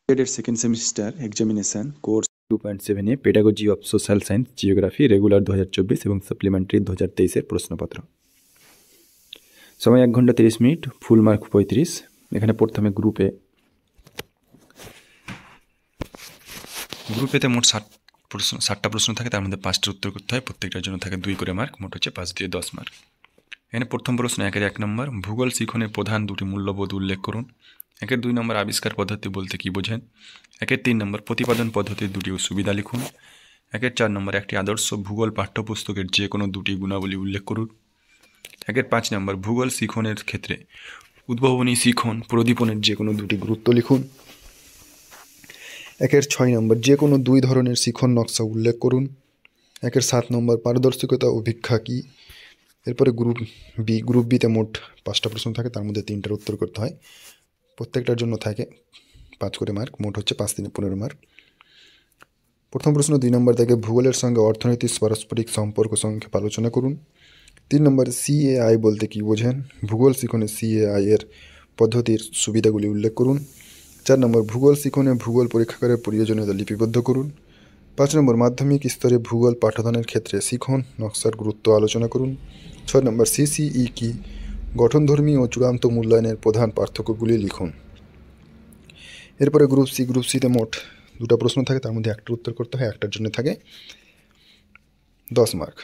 এর second semester examination course 2.7 A pedagogy of social science geography regular 2024 এবং supplementary 2023 এর প্রশ্নপত্র। সময় 1 ঘন্টা 30 মিনিট, ফুল মার্ক 35। এখানে প্রথমে গ্রুপেতে মোট 60টা প্রশ্ন থাকে, তার মধ্যে 5টার উত্তর করতে হয়, প্রত্যেকটার জন্য থাকে 2 করে মার্ক, মোট হচ্ছে 5 দিয়ে 10 মার্ক। এখানে প্রথম প্রশ্ন 1-এর 1 নম্বর, ভূগোল শিখনের প্রধান দুটি মূল্যবোধ উল্লেখ করুন। 1-এর 2 নম্বর, আবিষ্কার পদ্ধতি বলতে কী বোঝেন। 1-এর 3 নম্বর, প্রতিপাদন পদ্ধতির দুটি সুবিধা লিখুন। 1-এর 4 নম্বর, একটি আদর্শ ভূগোল পাঠ্যপুস্তকের যে কোনো দুটি গুণাবলী উল্লেখ করুন। 1-এর 5 নম্বর, ভূগোল শিখনের ক্ষেত্রে উদ্ভাবনী শিখন প্রদীপনের যে কোনো দুটি গুরুত্ব লিখুন। 1-এর 6 নম্বর, যে কোনো 2 ধরনের শিখন নকশা উল্লেখ করুন। 1-এর 7 নম্বর, পারদর্শিকতা ও ভিক্ষা কী। এরপরে গ্রুপ বিতে মোট 5টা প্রশ্ন থাকে, তার মধ্যে 3টার উত্তর করতে হয়, প্রত্যেকটার জন্য থাকে 5 করে মার্ক, মোট হচ্ছে 5 দিনে 15 মার্ক। প্রথম প্রশ্ন 2 নম্বর থেকে, ভূগোলের সঙ্গে অর্থনীতির পারস্পরিক সম্পর্ক সংক্ষেপে আলোচনা করুন। 3 নম্বর, CAI বলতে কী বোঝেন। ভূগোল শিখনে CAI এর পদ্ধতির সুবিধাগুলি উল্লেখ করুন। 4 নম্বর, ভূগোল শিখনে ভূগোল পরীক্ষাগারের প্রয়োজনীয়তা লিপিবদ্ধ করুন। 5 নম্বর, মাধ্যমিক স্তরে ভূগোল পাঠদানের ক্ষেত্রে শিখন নকশার গুরুত্ব আলোচনা করুন। 6 নম্বর, CCE কি, গঠনধর্মী ও চূড়ান্ত মূল্যায়নের প্রধান পার্থক্যগুলি লিখুন। এরপরে গ্রুপ সিতে মোট 2টা প্রশ্ন থাকে, তার মধ্যে 1টার উত্তর করতে হয়, 1টার জন্য থাকে 10 মার্ক,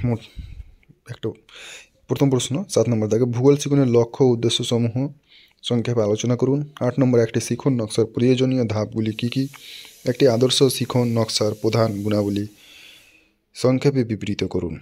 মোট একটা। প্রথম প্রশ্ন 7 নম্বর থাকে, ভূগোল শিখনের লক্ষ্য ও উদ্দেশ্যসমূহ সংক্ষেপে আলোচনা করুন। 8 নম্বর, একটি শিখন নকশার প্রয়োজনীয় ধাপগুলি কী কী। একটি আদর্শ শিখন নকশার প্রধান গুণাবলী সংক্ষেপে বিবৃত করুন।